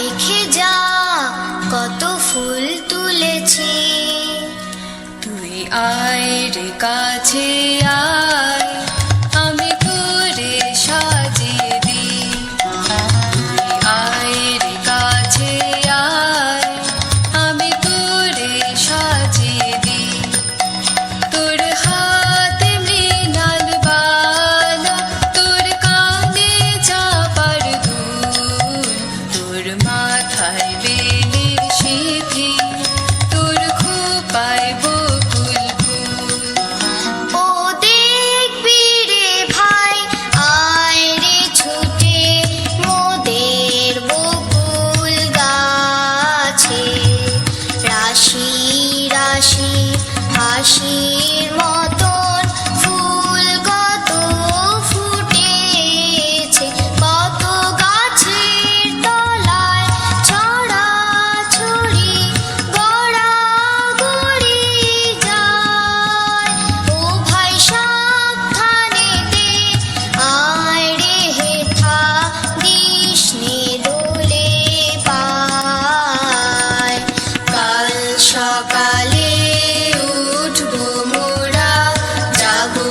দেখে যা কত ফুল তুলেছি। তুই আয় রে কাছে আয়, আমি তোরে সাজিয়ে দিই। তুই আয় রে কাছে আয়, আমি তোরে সাজিয়ে দিই। তোর হাতে মৃণাল বালা, তোর কানে চাপার দুল, তোর মাথায় বেলের সিঁথি, তোর খোঁপায় বকুল ফুল। ও দেখবি রে ভাই, আয় রে ছুটে মোদের বকুল গাছে। রাশি রাশি হাসির মতন ফুল কত ফুটেছে, কত গাছের তলায় ছড়াছড়ি গড়াগড়ি যায়। ও ভাই সাবধানে দে, আয় রে হেথা দিস নে দোলে পায়। কাল সকালে উঠবো মোরা, যাবো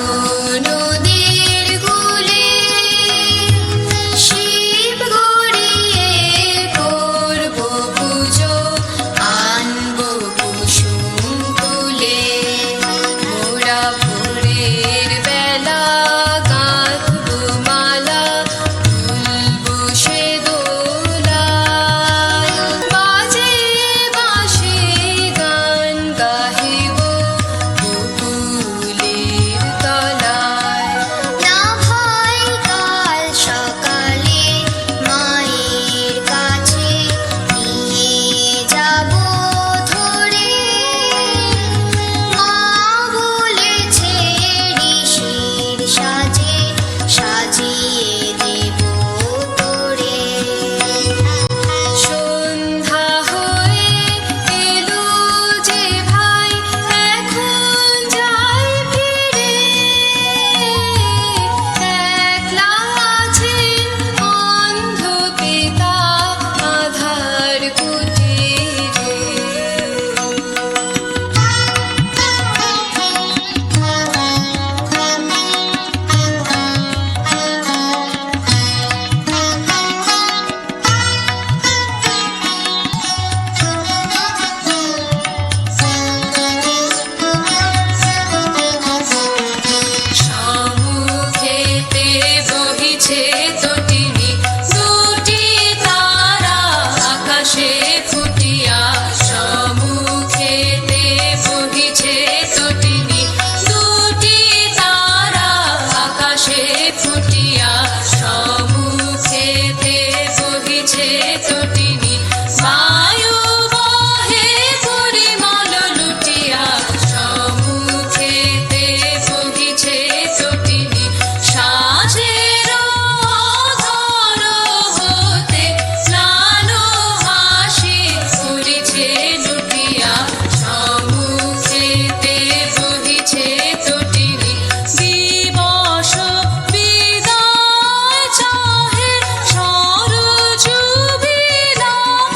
নদীর কূলে। শিব গড়িয়ে করবো পুজো, আনবো কুসুম তুলে। মোরা ভোরের বেলা গাঁথবো মালা, তুলবো সে দোলায়। বাজে বাঁশি গান গাহিব বকুলের তলায়। না ভাই কাল সকালে মায়ের কাছে নিয়ে যাব ধরে। মা বলেছে ঋষির সাজে সাজিয়ে দেব তোরে। সন্ধ্যা হয়ে এলো যে ভাই, এখন যাই ফিরে। একলা আছেন অন্ধ পিতা আধার কুটিরে। সম্মুখেতে বহিছে তটিনী, দুটি তারা আকাশে ফুটিয়া। সম্মুখেতে বহিছে তটিনী, দুটি তারা আকাশে ফুটিয়া। সম্মুখেতে বহিছে তটিনী, বায়ু বহে পরিমল লুটিয়া। সম্মুখেতে বহিছে তটিনী, সাঁঝের অধর হতে স্নান হাসি ফুরিছে লুটিয়া। সম্মুখেতে বহিছে তটিনী, দিবস বিদায় চাহে সরযূ বিলাস।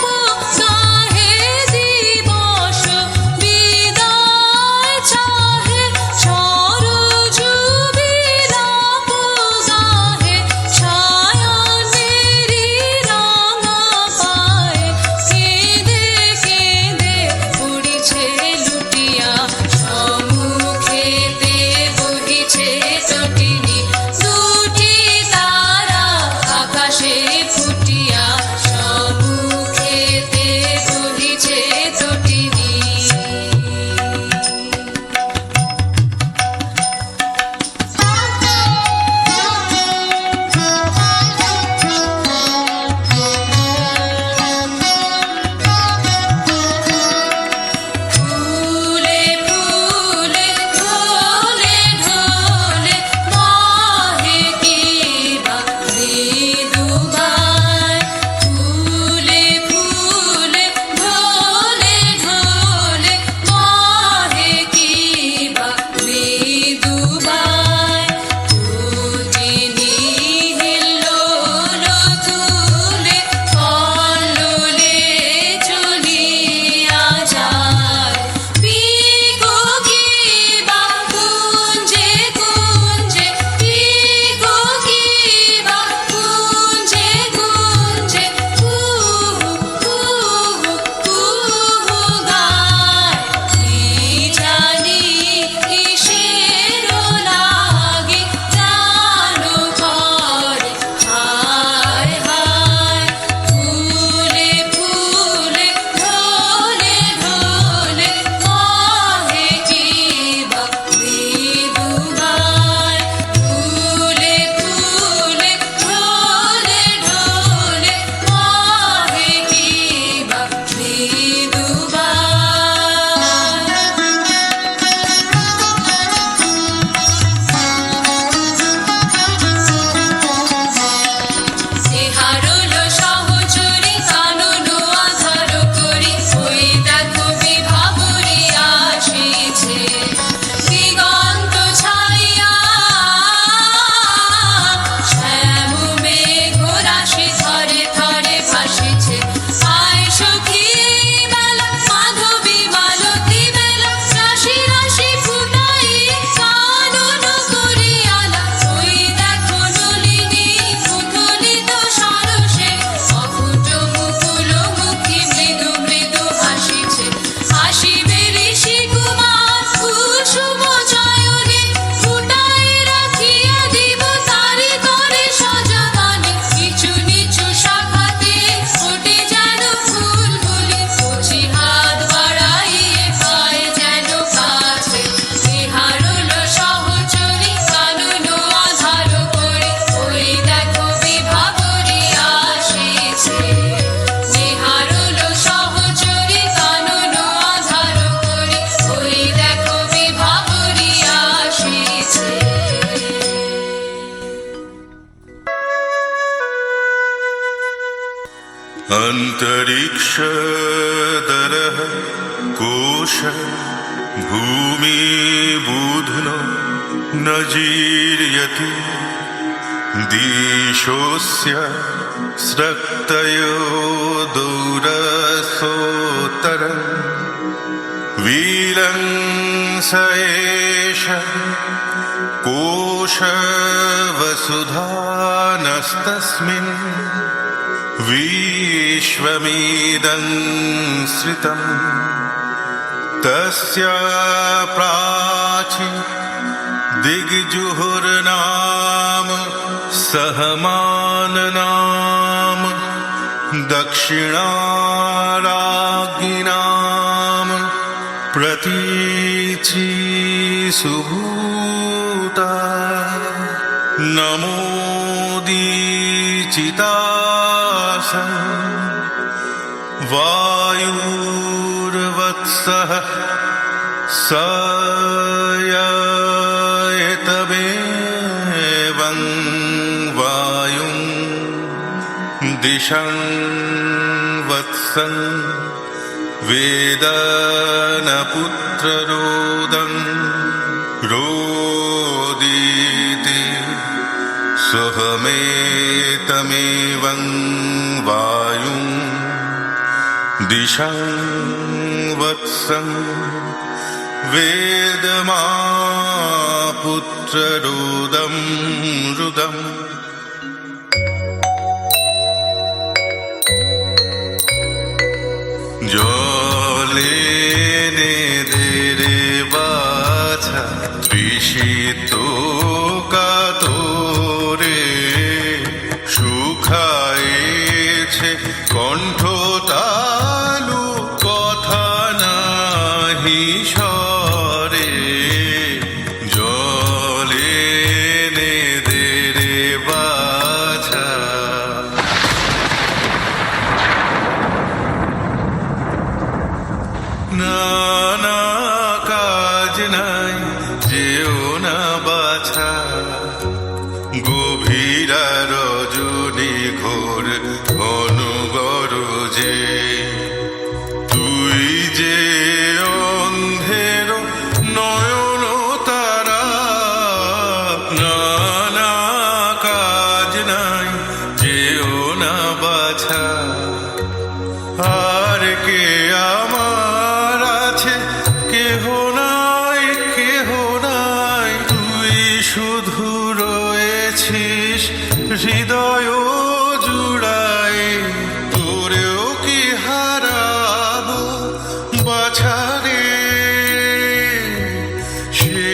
अन्तरिक्षदरः कोश भूमिबुध्नो न जीर्यति दिशोऽस्य स्रक्तयो दूरसोत्तरम् विलंस एष कोशवसुधानस्तस्मिन् विश्वमिदं श्रितम् तस्य प्राची दिग्जुहुर्नाम सहमाननाम दक्षिणाराज्ञिनाम प्रतीचि सुभूता नमोदीचितासं वायुर्वत्सः सयतमेवं वायुं दिशं वत्सं वेदनपुत्ररोदं रोदीति सोहमेतमेवं वायुं दिशं वत्सं वेदमापुत्ररोदं रुदम् জলে নেদে বাছা তৃষিত কাতরে শুকায়েছে কণ্ঠ তালু কথা নাহি স্বরে জলে নেদে বাছা নানা কাজ নাই যেও না বাছা গভীরা রজনী ঘোর ঘন গরজে তুই যে অন্ধের নয়ন তারা নানা কাজ নাই যেও না বাছা আর কে আমার আছে কেহ নাই তুই শুধু রয়েছিস হৃদয় জুড়ায় তোরেও কি হারাবো বাছারে সে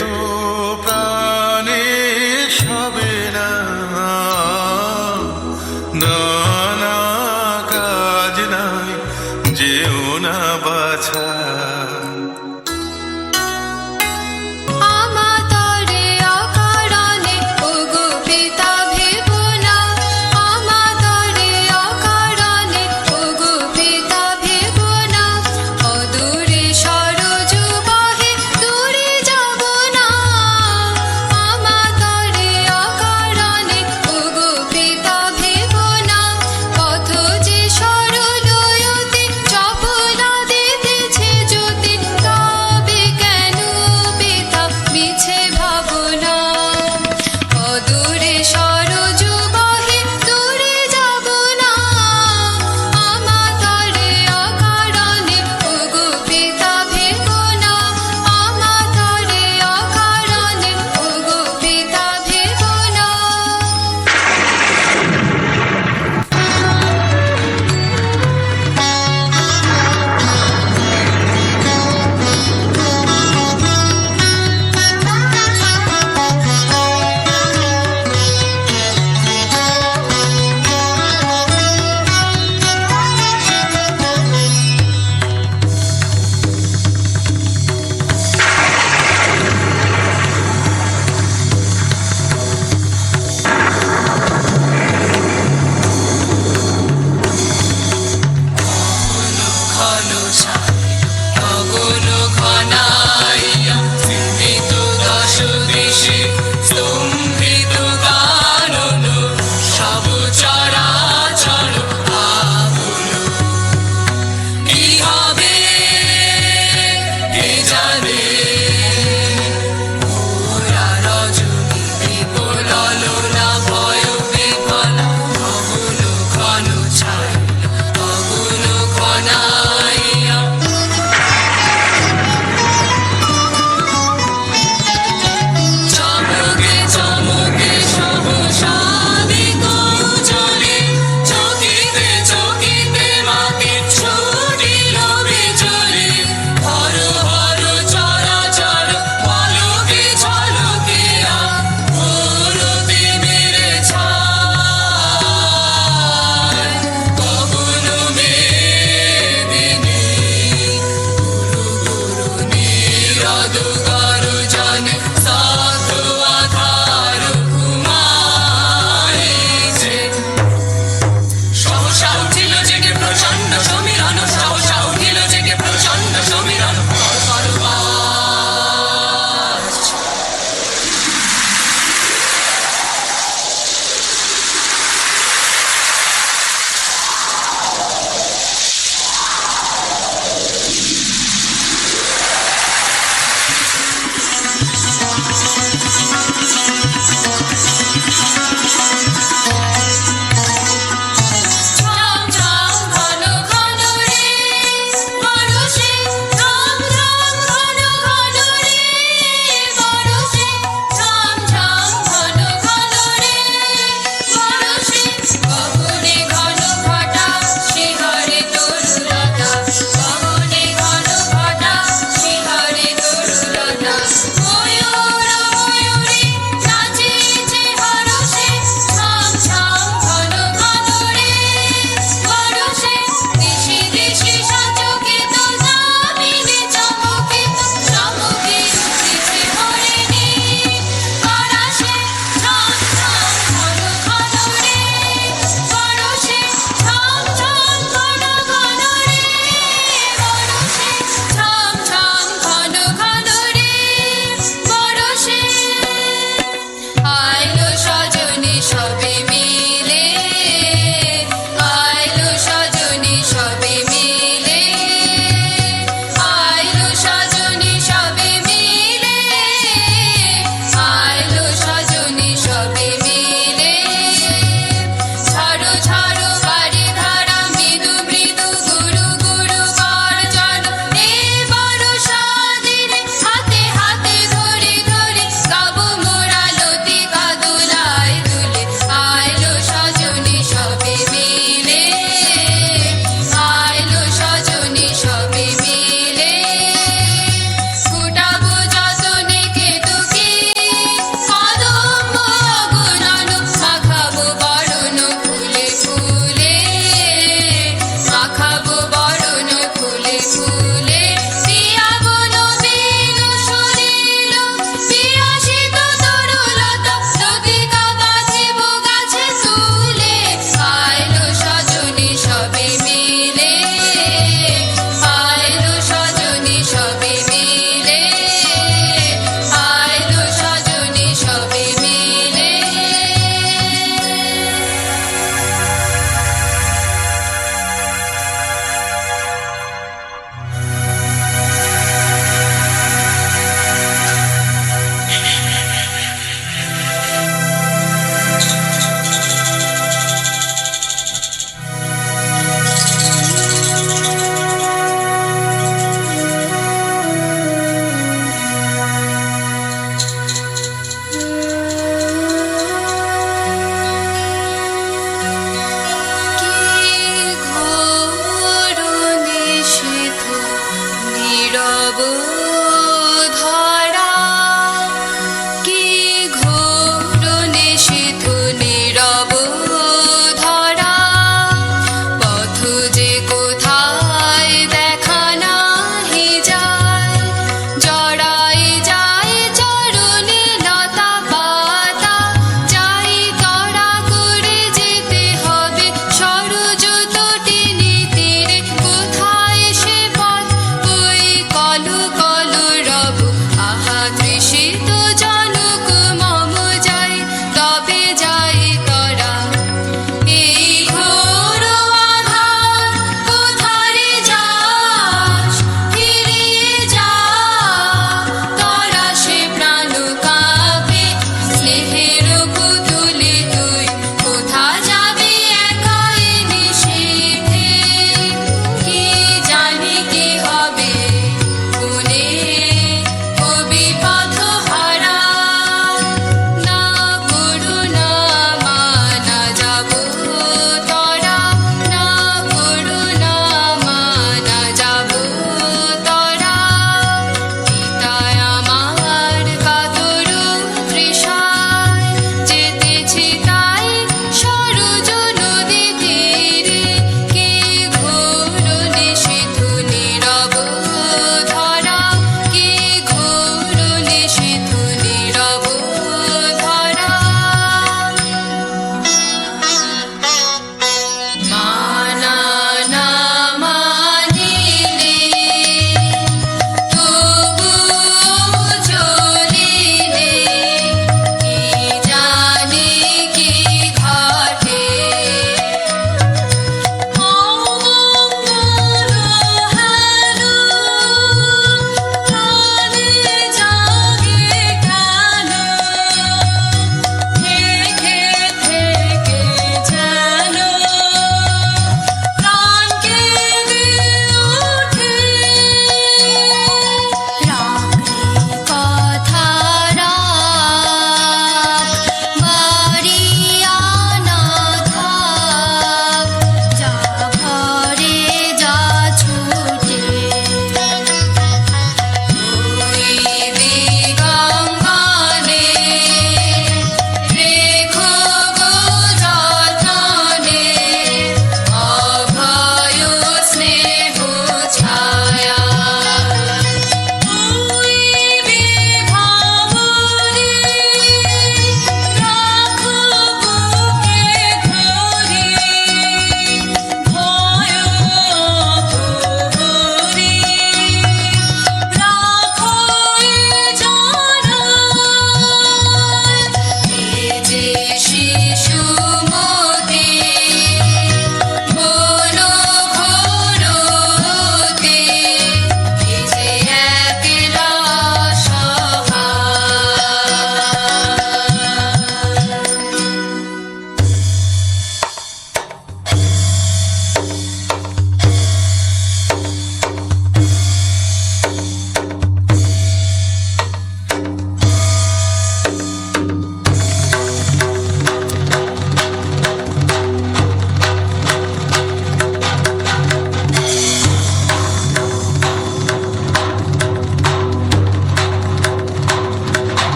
তো প্রাণে সবে না নানা কাজ নাই যেও না বাছা আমাতরে অকারণে ওগো পিতা ভেবো না আমাতরে অকারণে ওগো পিতা ভেবো না অদূরে সরজ বহে দূরে যাব না আমাতরে অকারণে ওগো পিতা ভেবো না পথ যে সরলয়তে চপলা দিতেছে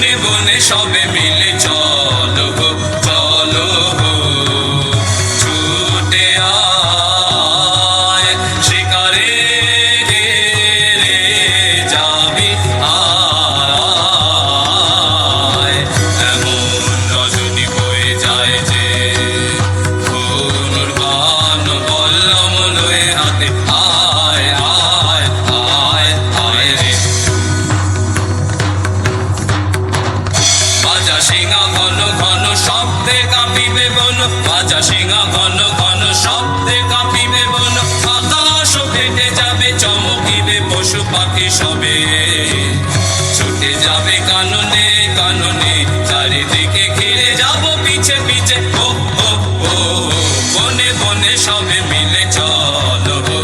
বনে বনে সবে মিলে চলো গো, চলো গো, ছুটে আয় শিকারে রে যাবি আয়। এমন রজনী বয়ে যায় যে ধনুর্বাণ বল্লম লয়ে হাতে, আয় আয় আয় আয় রে। বাজা শিঙা ঘন ঘন শব্দে কাঁপিবে বন, বাজা শিঙা ঘন ঘন শব্দে কাঁপিবে বন, আকাশ ফেটে যাবে চমকিবে পশু পাখি সবে, ছুটে যাবে কাননে কাননে চারিদিকে ঘিরে যাব পিছে পিছে, ও ও ও বনে বনে সবে মিলে চলো গো,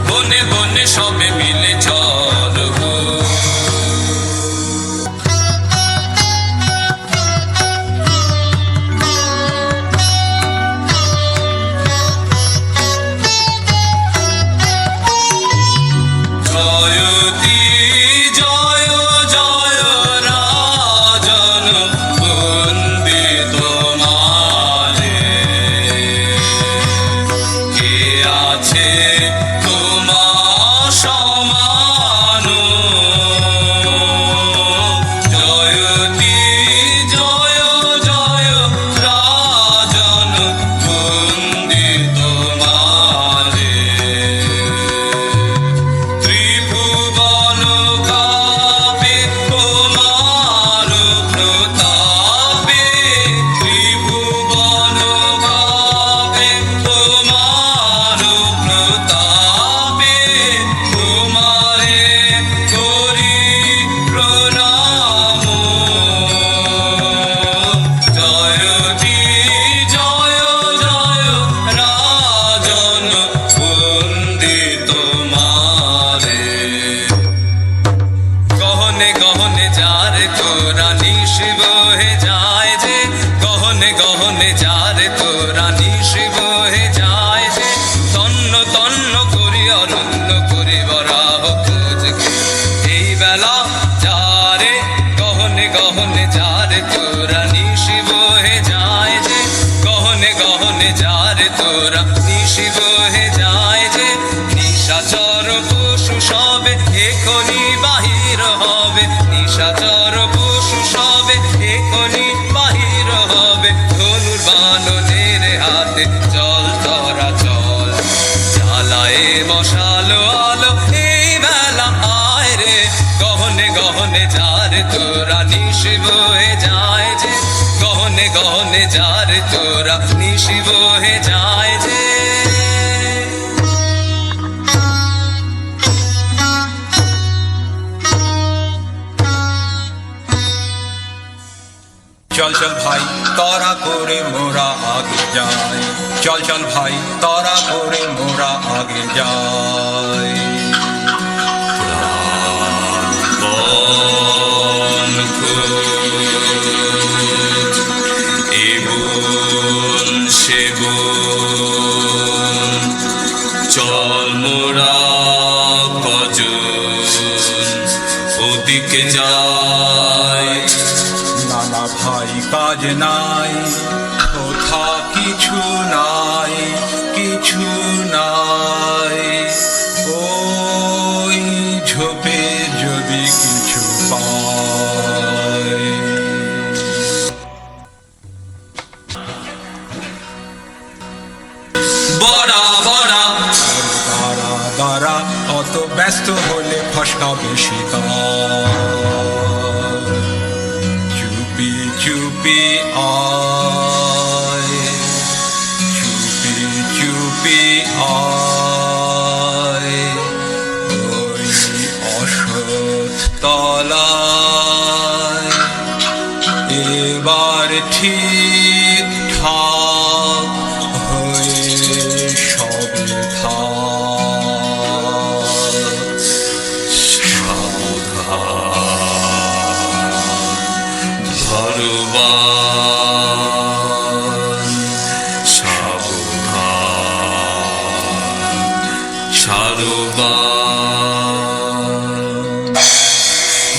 বনে বনে সবে মিলে চলো গো। জয়তি জয় জয় রাজন বন্দিত মালে, কে আছে তোমার সমান, জয়তি জয় জয় রাজন বন্দিত মালে, ত্রিভুবন কাঁপে তোমার প্রতাপে, ত্রিভুবন কাঁপে তোমার প্রতাপে, তোমারে করি প্রণাম, জয়তি জয় জয় রাজন বন্দিত মালে। গহনে গহনে যার তোরা নিশ বহে যায় যে, গহনে গহনে যার তোরা নিশ বহে যায় যে, তন্ন তন্ন করি অরণ্য করি বরাহ খোঁজকে, এই বেলা যারে গহনে গহনে যার তোরা নিশ বহে যায় যে, গহনে গহনে যার তোরা নিশ বহে যায় যে, নিশাচর পশু সবে এখনি বাহির হবে, নিশাচর পশু সবে এখনি বাহির হবে, ধনুর্বাণনের হাতে চল তোরা চল, জ্বালায়ে মশালো আলো এই বেলা আয় রে, গহনে গহনে যার তোরা নিশ বহে যায় যে, গহনে গহনে যার তোরা নিশ বহে যায় যে। চল চল ভাই তরা করে মোরা আগে যাই, চল চল ভাই তরা করে মোরা আগে যাই। বন খোঁজ এ বন সে বন, চল মোরা কজন ওদিকে যাই। নানা ভাই কাজ নাই, কোথা কিছু নাই, কিছু নাই, ওই ঝোপে যদি কিছু পাই। বড়া বড়া দাঁড়া দাঁড়া অত ব্যস্ত হলে ফসকাবে শিকার, চুপি চুপি আয়, চুপি চুপি আয়, ওই অসৎ তলায় এবার ঠিক ঠাক হয়ে সবে থাক। সাবধান ধরবান, সাবধান সারবান,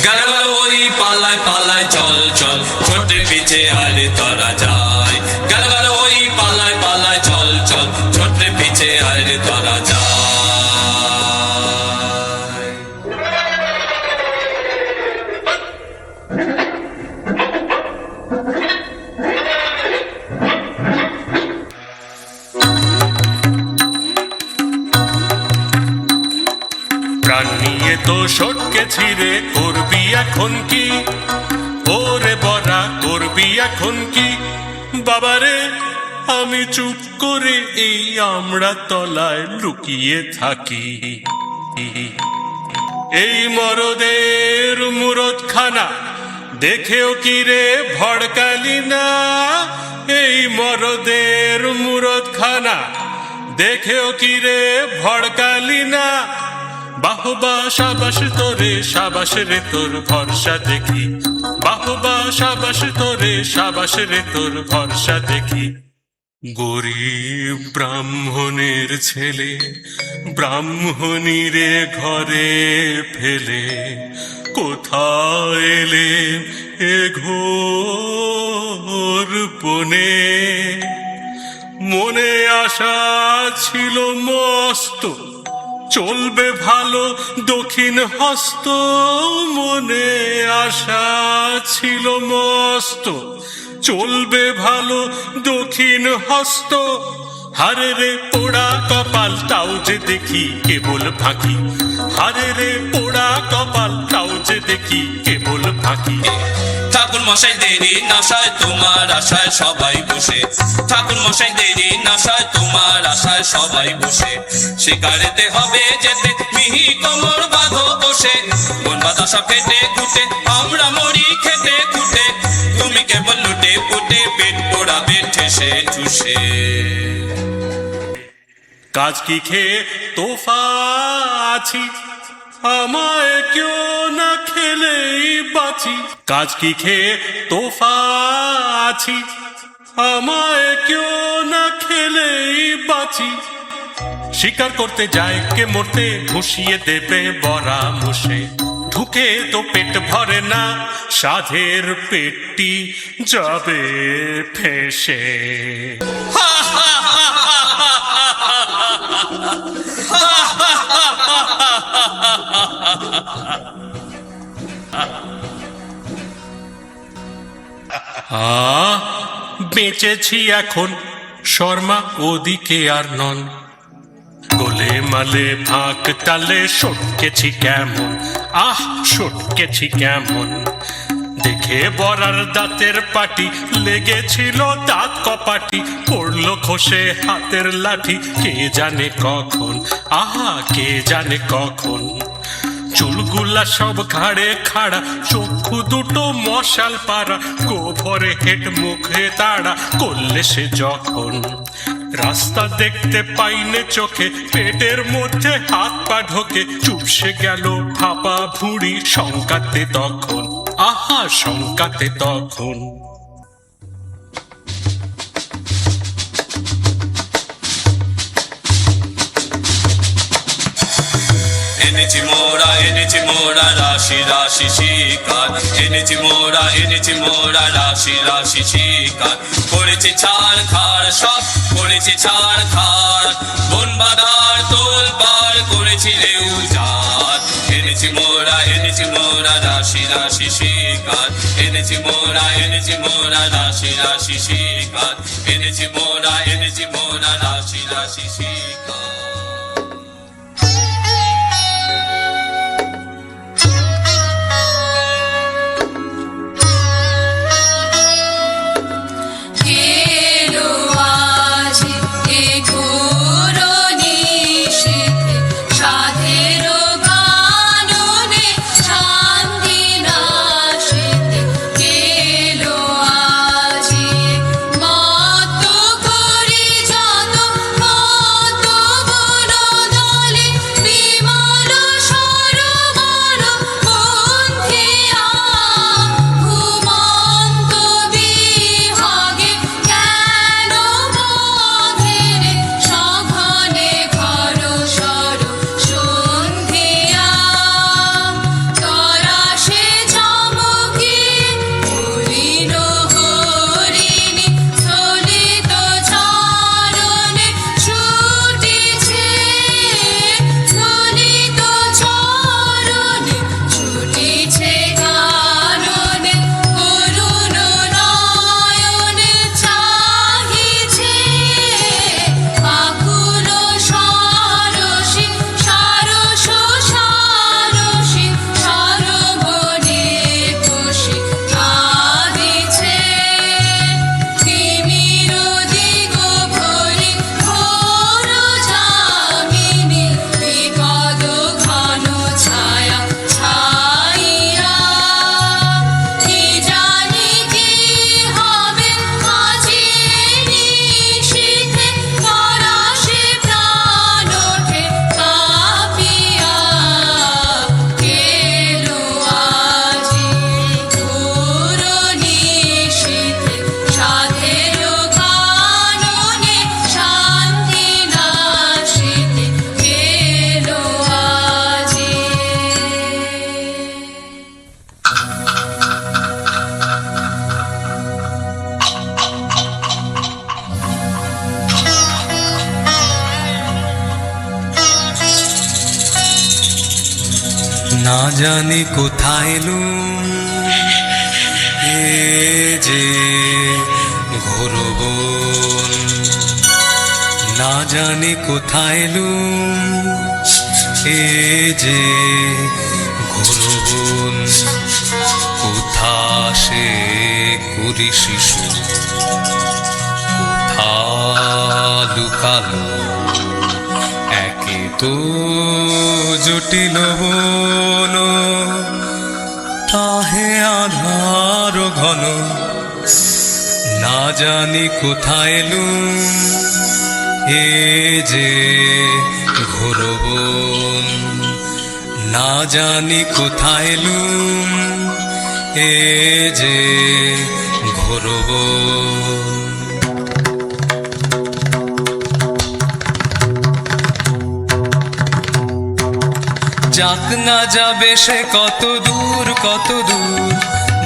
গেল ওই পালায় পালায় চল চল ছোটে পিছে আরে তোরা যায় গেল গেল ওই পালায় পালায় চল চল ছোটে পিছে আরে তোরা যায় প্রাণ নিয়ে তো সটকেছি রে, করবি এখন কি? ওরে বরা করবি এখন কি? বাবারে আমি চুপ করে এই আমরা তলায় লুকিয়ে থাকি। এই মরদের মুরদখানা দেখেও কি রে ভড়কালি না? এই মরদের মুরদখানা দেখেও কি রে ভড়কালি না? বাহবা সাবাস তোরে সাবাস রে তোর ভরসা দেখি, বাহবা সাবাস তোরে সাবাস রে তোর ভরসা দেখি। গরিব ব্রাহ্মণের ছেলে ব্রাহ্মণীরে ঘরে ফেলে কোথায় এলে এ ঘোর বনে? মনে আশা ছিল মস্ত চলবে ভালো দক্ষিণ হস্ত, মনে আশা ছিল মস্ত চলবে ভালো দক্ষিণ হস্ত। হারে রে পোড়া কপালটাও যে দেখি কেবল ফাঁকি, হারে রে পোড়া কপালটাও যে দেখি কেবল ফাঁকি। ঠাকুর মশাই দেরি নাশায় তোমার আশায় সবাই বসে, ঠাকুর মশাই দেরি নাশায় তোমার আশায় সবাই বসে। শিকারেতে হবে যেতে মিহি কোমর বাঁধো বসে, মন বাতাসা ফেটে খুঁটে আমরা মরি খেটে খুঁটে। তুমি কেবল লুটে পুটে পেট পোড়াবে ঠেসে ঠুসে। কাজ কি খেয়ে তোফা আছি, আমায় কেউ না খেলেই বাঁচি। কাজ কি খেয়ে তোফা আছি, আমায় কেউ না খেলেই বাঁচি। শিকার করতে যায় কে মরতে ঘুষিয়ে দেবে বরা মুষে। ঢুকে তো পেট ভরে না, সাধের পেটটি যাবে ফেসে। বেঁচেছি এখন শর্মা ওদিকে আর নন, গোলে মালে ফাঁক তালে সটকেছি কেমন, আহ সটকেছি কেমন। দেখে বরার দাঁতের পাটি লেগেছিল দাঁত কপাটি, পড়লো খসে হাতের লাঠি কে জানে কখন, আহা কে জানে কখন। চুলগুলা সব ঘাড়ে খাড়া, চক্ষু দুটো মশাল পাড়া, গোভরে হেট মুখে তাড়া করলে সে যখন। রাস্তা দেখতে পাইনে চোখে, পেটের মধ্যে হাত পা ঢোকে, চুপসে গেল ফাঁপা ভুঁড়ি শঙ্কাতে তখন, আহা শঙ্কাতে তখন। এনেছি মোরা রাশি রাশি শিকার, এনেছি মোরা রাশি রাশি শিকার। করেছি ছাড় খাড় সব করেছি ছাড় খাড়, বন বাদার তোল পার করেছি রেউ জার। এনেছি মোরা রাশি রাশি শিকার, এনেছি মোরা রাশি রাশি শিকার। এনেছি মোরা রাশি রাশি শিকার। এলো আজ এ ঘোর নিশীথে, সাধের কাননে শান্তি নাশিতে। এলো আজ মত করি যত, মত না জানি কোথায় এলুম এ যে ঘোর বন, না জানি কোথায় এলুম এ যে ঘোর বন। কোথা সে করি শিশু, কোথা লুকালো একে তো জটিল বন, তাহে আধার ঘন। না জানি কোথায় এলুম এ যে ঘোর বন, না জানি কোথায় এলুম এ যে ঘোর বন। যাক না যাবে সে কত দূর কত দূর,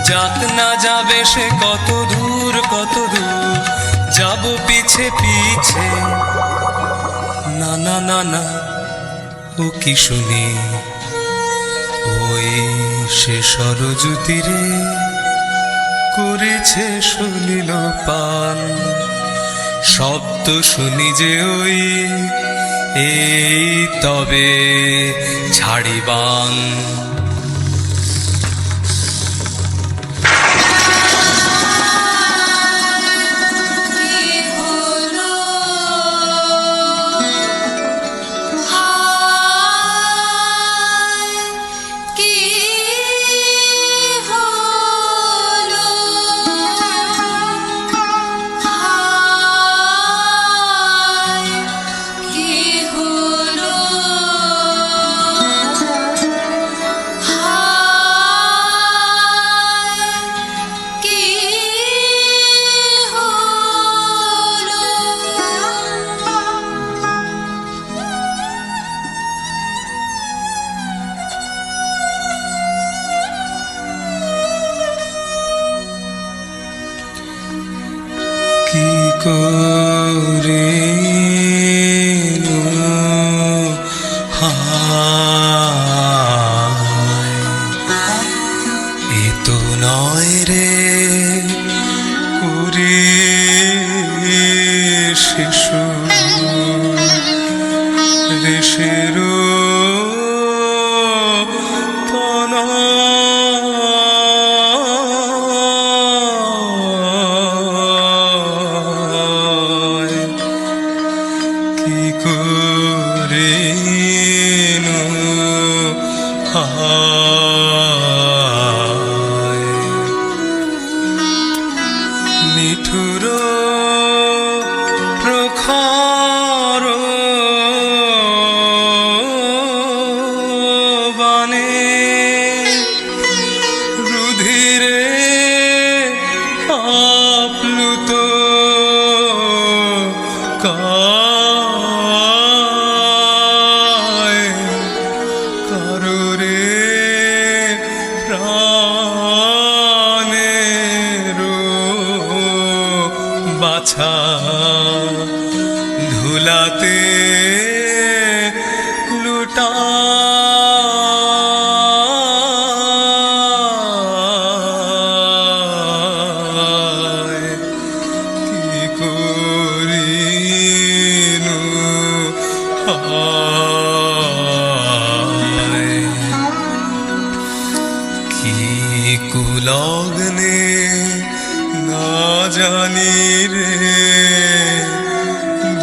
যাক না যাবে সে কত দূর কত দূর, যাব পিছে পিছে। না না না না ও কি শুনি, ওই সে সরজু তীরে করেছে সলিল পান। শব্দ শুনি যে ওই এই তবে ছাড়িবান। কি করে এ তো নয় রে ওরে শিশু, রেশের কি করে নিঠুর প্রখর বানে রুধিরে আপ্লুত কায় কারোরে প্রাণের বাছা ধুলাতে লুটায়। কি করিনু কি কুলগ্নে না জানি রে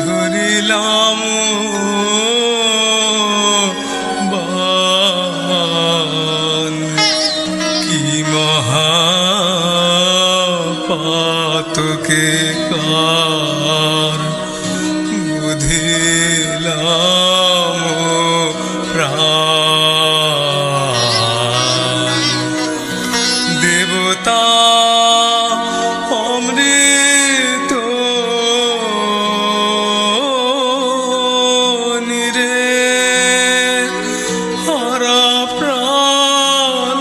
ধরিলাম বান। কি মহাপাতকে কার বুঝিলাম প্রাণ। দেবতা অমৃত নিরে হারা প্রাণ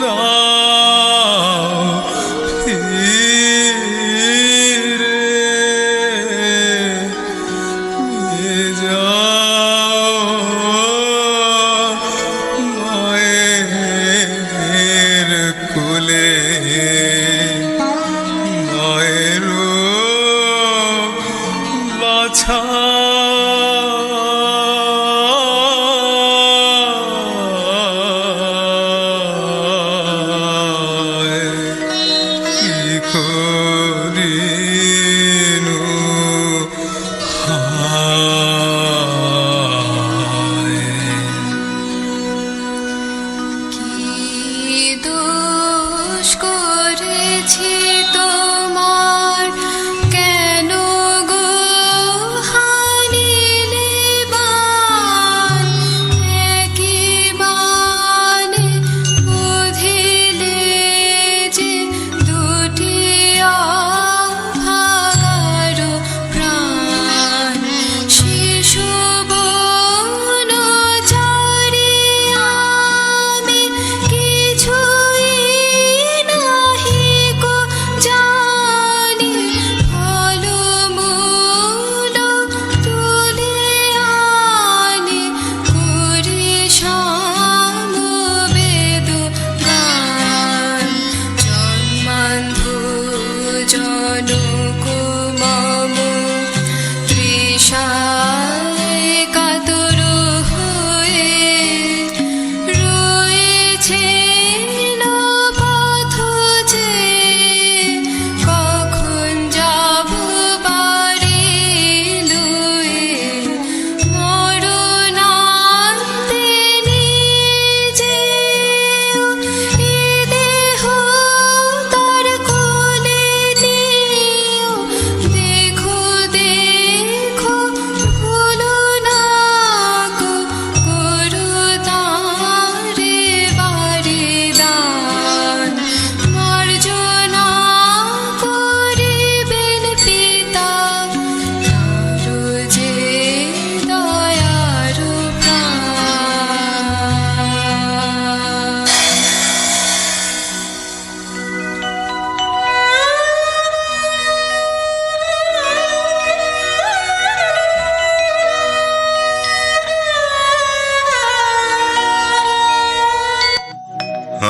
দাও মায়ের বাছা কি করিনু কি দোষ করেছি তোমার, কেন গো হারিলে বাণ? একই বাণে বুঝিলে যে দুটি অভাগার প্রাণ। শিশু বনচারী আমি কিছুই নাহি কো জানি, ফলমূল তুলে আনি করি সমবেদ গান। জন্মান্ধ জনক মম তৃষায় কাতর হয়ে রয়েছেন পথ চেয়ে, কখন যাব বাড়ি লয়ে? মরণান্তে নিজে এ দেহ তার কোলে নিও। দেখো দেখো ভুলো না গো, করো তারে বাড়ি দান। মার্জনা করিবেন পিতা, তারো যে দয়ার প্রাণ।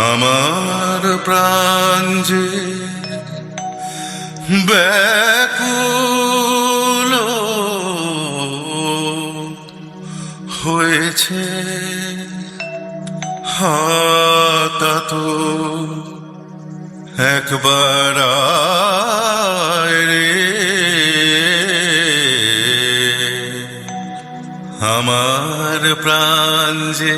আমার প্রাণ যে ব্যাকুল হয়েছে, হঠাৎ একবার আয় রে। আমার প্রাণ যে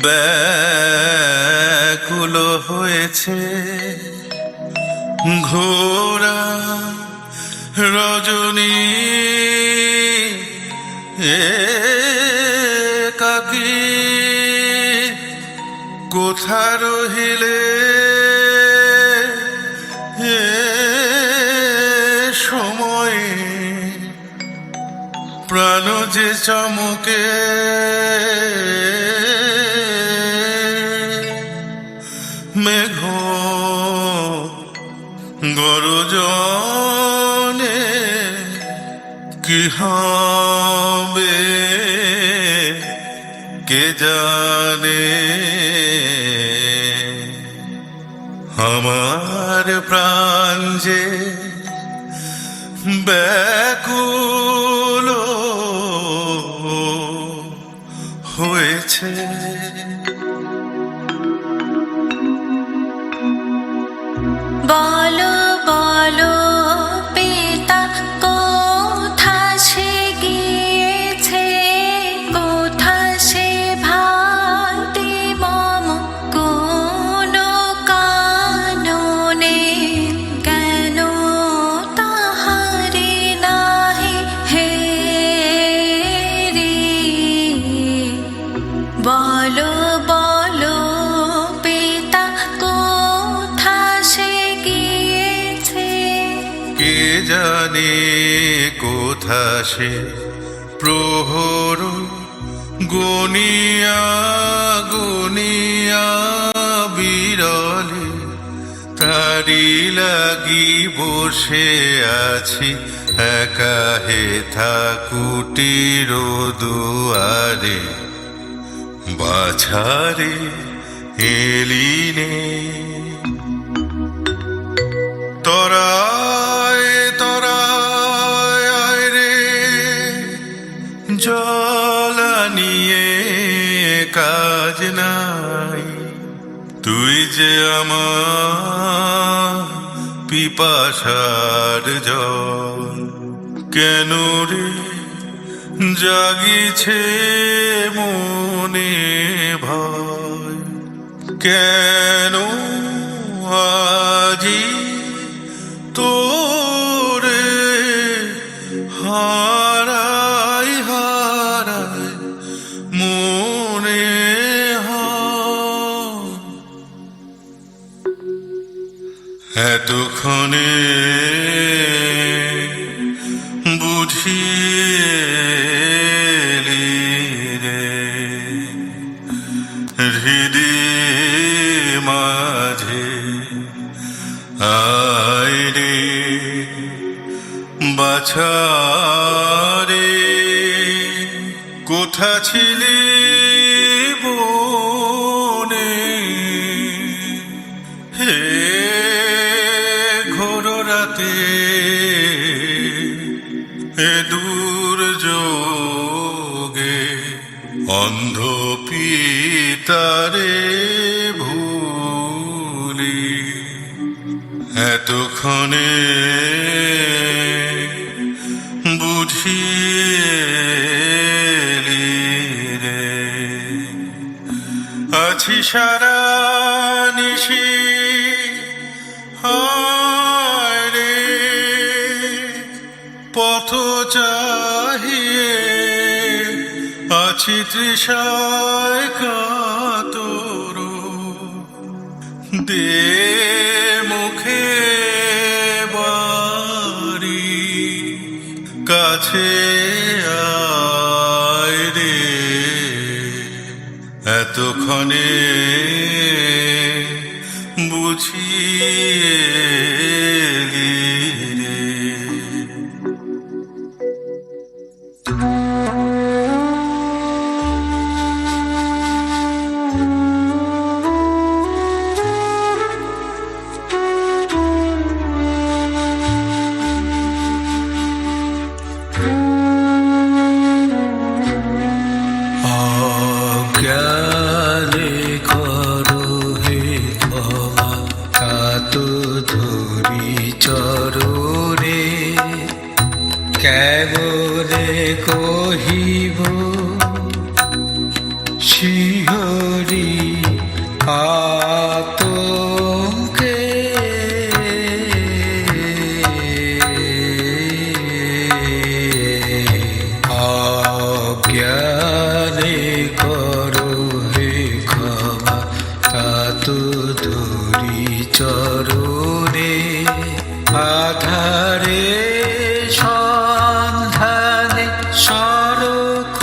ব্যাকুল হয়েছে, ঘোরা রজনী একাকী কোথা রহিলে এ সময়ে? প্রাণ যে চমকে মেঘ গরজনে, কি হবে কে জানে? আমার প্রাণ যে ব্যাকুল হয়েছে। বলো বলো পিতা, কোথা সে গিয়েছে? কোথা সে ভাতি মম কোন কাননে? কেন তাহারি নাহি হেরি? বলো বলো পিতা, কোথা সে গিয়েছে? কে জানে কোথা সে প্রহর গনিয়া গনিয়া বিরলে, তারি লাগি বসে আছি একা হেথা কুটির দুয়ারে। বাছারে এলিনে যে আমার পিপাসার জল, কেন রে জাগিছে মনে ভয়, কেন আজি তোরে হারাই হারাই মনে হয়। এতক্ষণে বুঝিলি রে হৃদয় মাঝে আয় রে বাছারে, কোথা ছিলি বনে হে ঘোর রাতে, এ দুর্যোগে অন্ধ পিতারে ভুলি। এতক্ষণে বুঝিলি রে আছি সারা নিশি হায় রে পথ চাহিয়ে, আছি তৃষায় কাতর, দে মুখে বাড়ি কাছে আয় রে। এতক্ষণে বুঝিলি রে। অজ্ঞানে করো হে ক্ষমা, কাত ধরি চরণে, কেবলে কহিব শিহরি আতঙ্কে, অজ্ঞানে করো হে ক্ষমা, কাত ধরি চরণে, আধারে সন্ধানে সরকর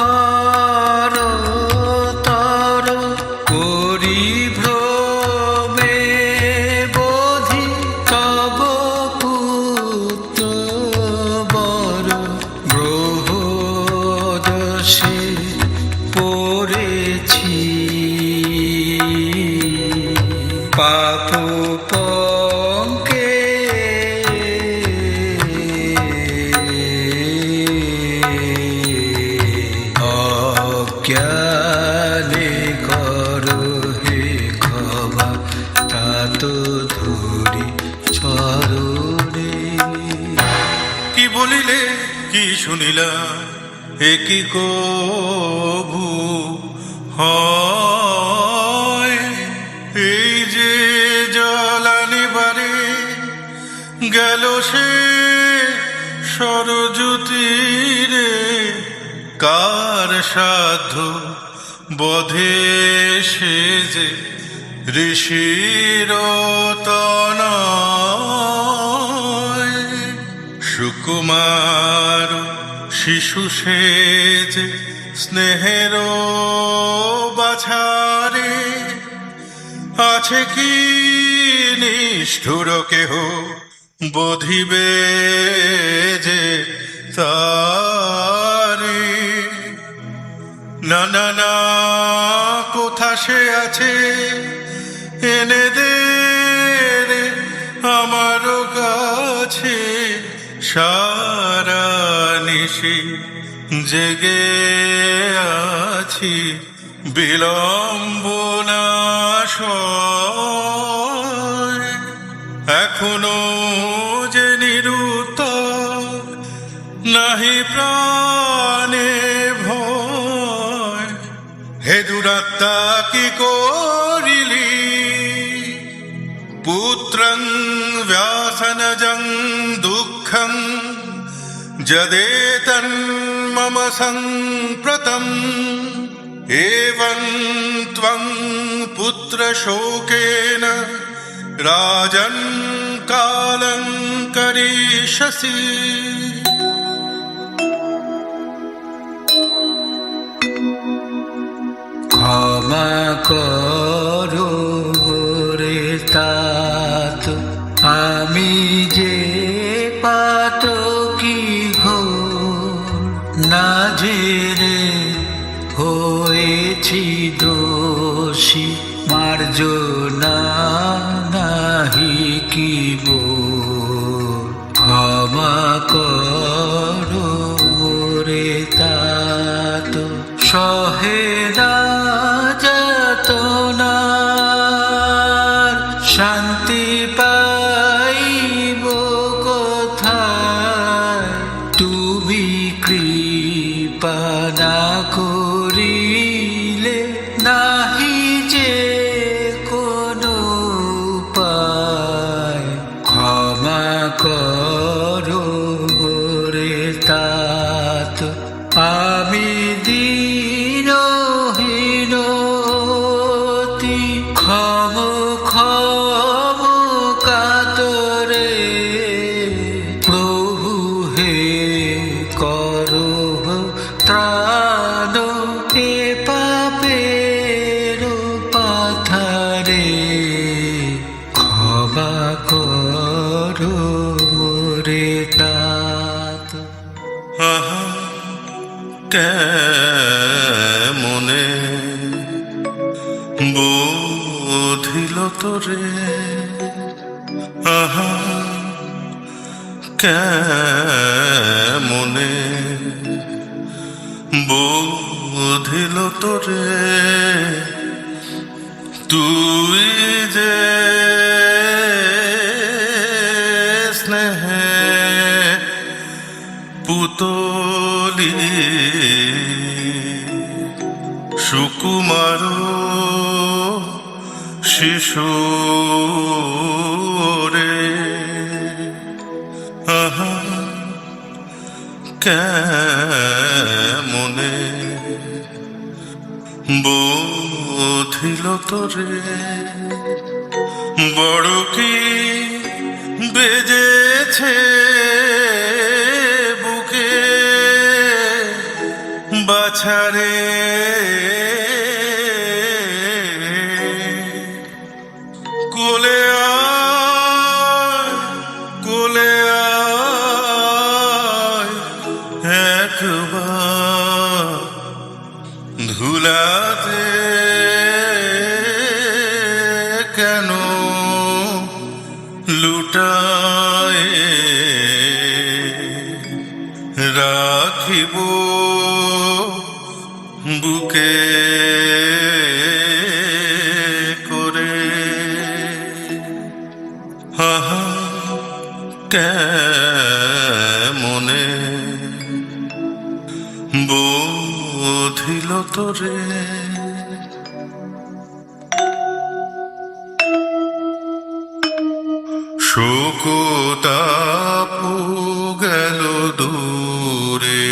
তর করি ভ্রমে বোধি, তব পুত্র বর গ্রহ দোষে পড়েছি, পাপ পঙ্কে অজ্ঞানে করো হে ক্ষমা, তাত ধরি চরণে। কি বলিলে কি শুনিলাম, এ কি কভু হয়, এই যে জলানিবারে গেল সে সরজ্যোতিরে, কার সাধ্য বোধে সে যে ঋষির তনয়, সুকুমার শিশু সেজ স্নেহের বাছারে, আছে কি নিষ্ঠুর কেহ বোধিবে যে তারে, না না না কোথা সে আছে এনে দে রে আমার কাছে, সারা নিশি জেগে আছি বিলম্ব না সয়। এখনো যে নিরুত্তর, নাহি প্রাণে ভয়। হে দুরাত্মা কি করিলি, পুত্রং ব্যাসনজং দুঃখং যদেতন মম সংপ্রতম। এবং ত্বং পুত্র শোকেন রাজন কালং করিষ্যসি। ক্ষমা করো রে तात, আমি যে পাতকী ঘোর, না জেনে হয়েছি দোষী, মার্জনা নাহি কি বোর। ক্ষমা করো রে तात, সহে না যাতনার শান্তি পাইব কোথায়, তুমি কৃপা না করিলে নাহি যে কোনো উপায়। ক্ষমা করো রে तात, আমি দীনহীন অতি, ক্ষম ক্ষম কাতরে। প্রভু হে করো ত্রাণ, এ পাপের পাথারে। ক্ষমা করো রে तात। আহা কেমনে বোধিল তোরে, আহা কেমনে বোধিল তোরে। তুই যে স্নেহে পুতলি সুকুমার শিশু রে, আহা কেমনে বোধিল তোরে। বড় কি বেজেছে বুকে বাছারে, কোলে আয় কোলে আয় একবার ধুলাতে কেন লুটায় রাখিব বুকে করে। আহা কেমনে বোধিল তোরে। শোকতাপ গেল দূরে,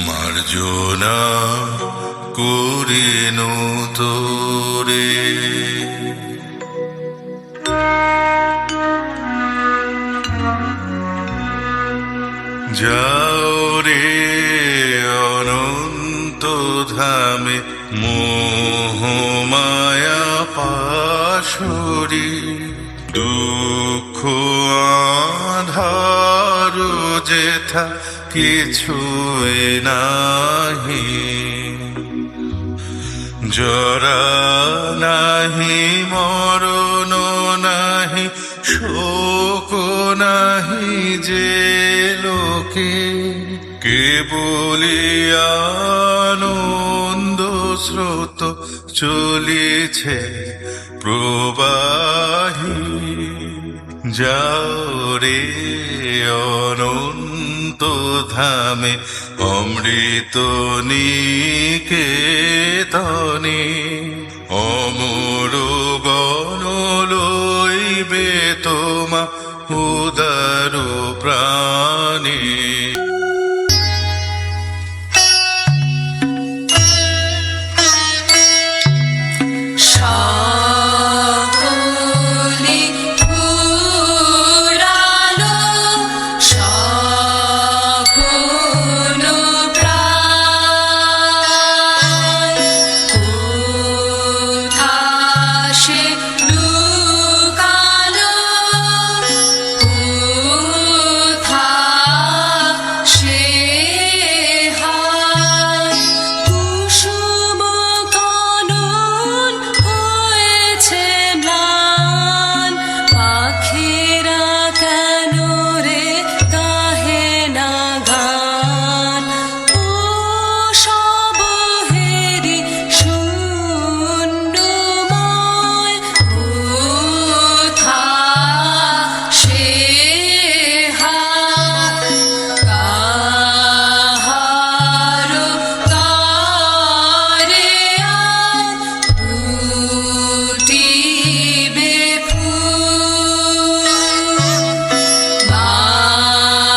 মার্জনা করিন তোরে। যাও রে অনন্ত ধামে মোহমায়া পাশরি, দুঃখ আধার যেথা কিছুই নাহি। জরা নাহি মরণ নাহি শোক নাহি যে লোকে, কেবলি আনন্দ স্রোত চলিছে প্রবাহী। যাও রে অনন্ত ধামে অমৃত নিকেতনে অমর গণ লইবে তোমা উদার প্রাণে সকলে ফুরালো স্বপ্ন প্রায় কোথা সে লুকালো কোথা সে হায় কুসুম কানন হয়েছে ম্লান পাখিরা কেন রে গাহে না গান ও সব হেরি শূন্যময় কোথা সে হায় কাহার কারে ফুটিবে ফুল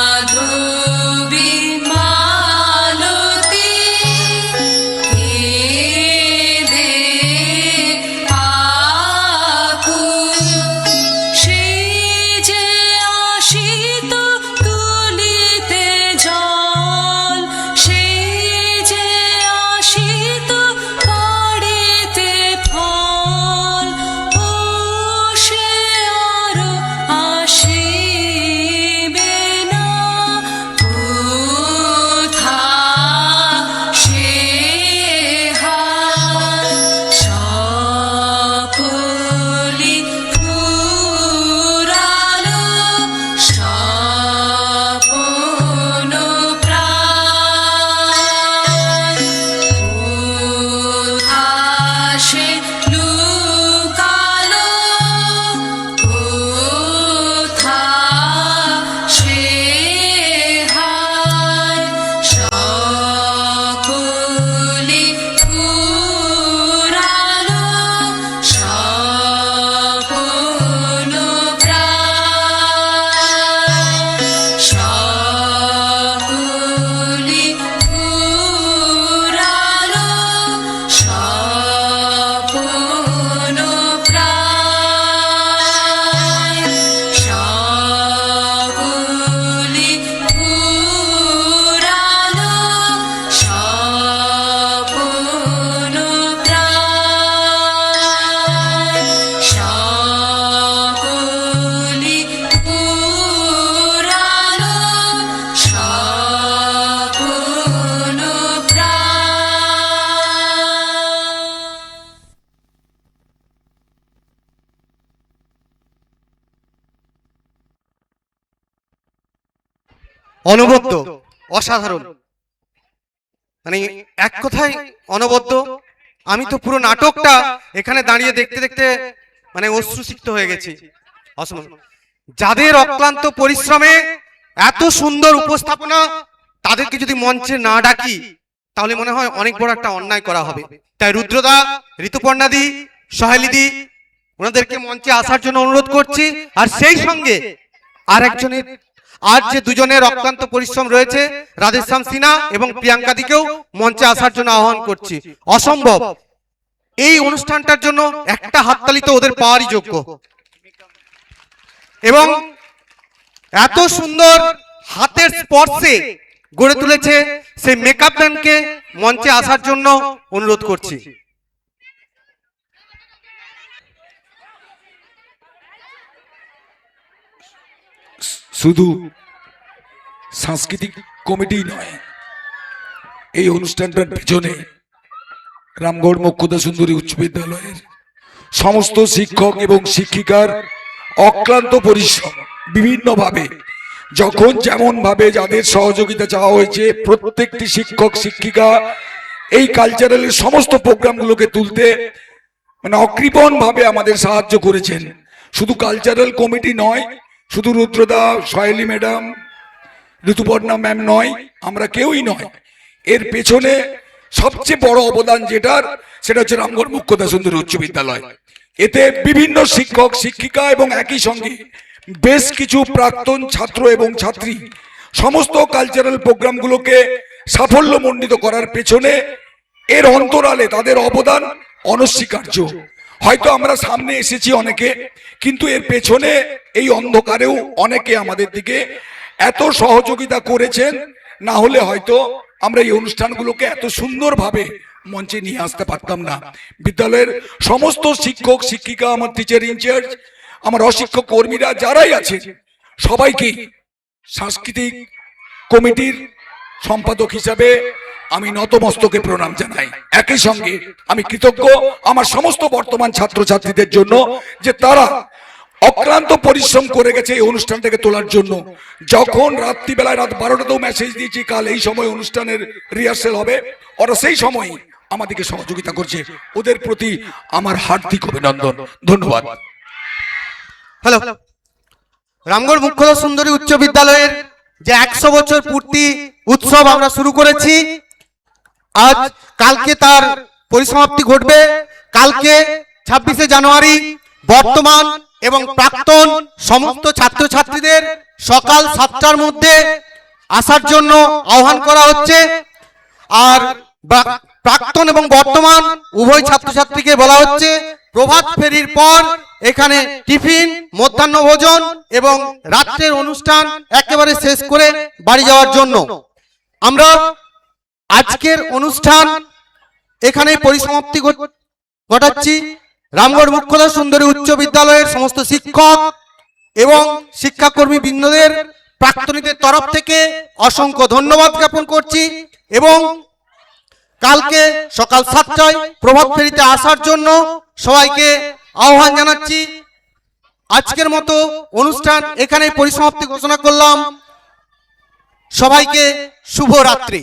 মাধবী মালতী কেঁদে আকুল সেই যে আসিত তুলিতে জল সেই যে আসিত পাড়িতে ফল ও সে আর আসিবে না কোথা সে হায় সকলি ফুরালো স্বপ্ন প্রায় কোথা সে লুকালো কোথা সে হায় সকলি ফুরালো স্বপ্ন প্রায় সকলি ফুরালো স্বপ্ন প্রায় সকলি ফুরালো স্বপ্ন প্রায় সকলি ফুরালো স্বপ্ন প্রায় অনবদ্য অসাধারণ মানে এক কথায় অনবদ্য আমি তো পুরো নাটকটা এখানে দাঁড়িয়ে দেখতে দেখতে মানে অশ্রুসিক্ত হয়ে গেছি অসম্ভব যাদের অক্লান্ত পরিশ্রমে এত সুন্দর উপস্থাপনা তাদেরকে যদি মঞ্চে না ডাকি তাহলে মনে হয় অনেক বড় একটা অন্যায় করা হবে তাই রুদ্রদা ঋতুপর্ণাদি সহেলিদি ওনাদেরকে মঞ্চে আসার জন্য অনুরোধ করছি আর সেই সঙ্গে আর একজনের আর যে দুজনের অক্লান্ত পরিশ্রম রয়েছে রাধেশ্যাম সিনহা এবং প্রিয়াঙ্কা দিকেও মঞ্চে আসার জন্য আহ্বান করছি অসম্ভব এই অনুষ্ঠানটার জন্য একটা হাততালি তো ওদের পাওয়ারই যোগ্য এবং এত সুন্দর হাতের স্পর্শে গড়ে তুলেছে সেই মেকআপ ম্যানকে মঞ্চে আসার জন্য অনুরোধ করছি শুধু সাংস্কৃতিক কমিটি নয় এই অনুষ্ঠানটার পেছনে রামগড় মোক্ষদা সুন্দরী উচ্চ বিদ্যালয়ের সমস্ত শিক্ষক এবং শিক্ষিকার অক্লান্ত পরিশ্রম বিভিন্নভাবে যখন যেমন ভাবে যাদের সহযোগিতা চাওয়া হয়েছে প্রত্যেকটি শিক্ষক শিক্ষিকা এই কালচারালের সমস্ত প্রোগ্রামগুলোকে তুলতে মানে অকৃপণ ভাবে আমাদের সাহায্য করেছেন শুধু কালচারাল কমিটি নয় শুধু রুদ্রদা, সয়েলি ম্যাডাম, ঋতুপর্ণা ম্যাম নয়, আমরা কেউই নয়। এর পেছনে সবচেয়ে বড় অবদান যেটার, সেটা হচ্ছে রামগড় মুখ্যদা সুন্দরী উচ্চ বিদ্যালয়। এতে বিভিন্ন শিক্ষক শিক্ষিকা এবং একই সঙ্গে বেশ কিছু প্রাক্তন ছাত্র এবং ছাত্রী সমস্ত কালচারাল প্রোগ্রামগুলোকে সাফল্যমণ্ডিত করার পেছনে এর অন্তরালে তাদের অবদান অনস্বীকার্য। হয়তো আমরা সামনে এসেছি অনেকে, কিন্তু এর পেছনে এই অন্ধকারেও অনেকে আমাদের দিকে এত সহযোগিতা করেছেন, না হলে হয়তো আমরা এই অনুষ্ঠানগুলোকে এত সুন্দরভাবে মঞ্চে নিয়ে আসতে পারতাম না। বিদ্যালয়ের সমস্ত শিক্ষক শিক্ষিকা, আমার টিচার ইনচার্জ, আমার অশিক্ষক কর্মীরা যারাই আছে, সবাইকে সাংস্কৃতিক কমিটির সম্পাদক হিসাবে আমি নতমস্তকে প্রণাম জানাই। একই সঙ্গে আমি কৃতজ্ঞ আমার সমস্ত বর্তমান ছাত্রছাত্রীদের জন্য, যে তারা অক্লান্ত পরিশ্রম করে গেছে এই অনুষ্ঠানটাকে তোলার জন্য। যখন রাত্রিবেলায় রাত 12টাতেও মেসেজ দিয়েছি কাল এই সময় অনুষ্ঠানের রিহার্সেল হবে, ওরা সেই সময় আমাদেরকে সহযোগিতা করছে। ওদের প্রতি আমার হার্দিক অভিনন্দন, ধন্যবাদ। হ্যালো, রামগড় মুখ্যদা সুন্দরী উচ্চ বিদ্যালয়ের যে 100 বছর পূর্তি উৎসব আমরা শুরু করেছি, আজ কালকে তার পরিসমাপ্তি ঘটবে। কালকে 26শে জানুয়ারি বর্তমান এবং প্রাক্তন সমস্ত ছাত্রছাত্রীদের সকাল 7টার মধ্যে আসার জন্য আহ্বান করা হচ্ছে। আর প্রাক্তন এবং বর্তমান উভয় ছাত্রছাত্রীকে বলা হচ্ছে প্রভাত ফেরির পর এখানে টিফিন, মধ্যাহ্ন ভোজন এবং রাত্রের অনুষ্ঠান একেবারে শেষ করে বাড়ি যাওয়ার জন্য। আমরা আজকের অনুষ্ঠান এখানে পরিসমাপ্তি ঘটাচ্ছি। রামগড় মুখ্যদা সুন্দরী উচ্চ বিদ্যালয়ের সমস্ত শিক্ষক এবং শিক্ষাকর্মী বৃন্দদের প্রাক্তনীদের তরফ থেকে অসংখ্য ধন্যবাদ জ্ঞাপন করছি এবং কালকে সকাল 7টায় প্রভাত ফেরিতে আসার জন্য সবাইকে আহ্বান জানাচ্ছি। আজকের মতো অনুষ্ঠান এখানেই পরিসমাপ্তি ঘোষণা করলাম। সবাইকে শুভ রাত্রি।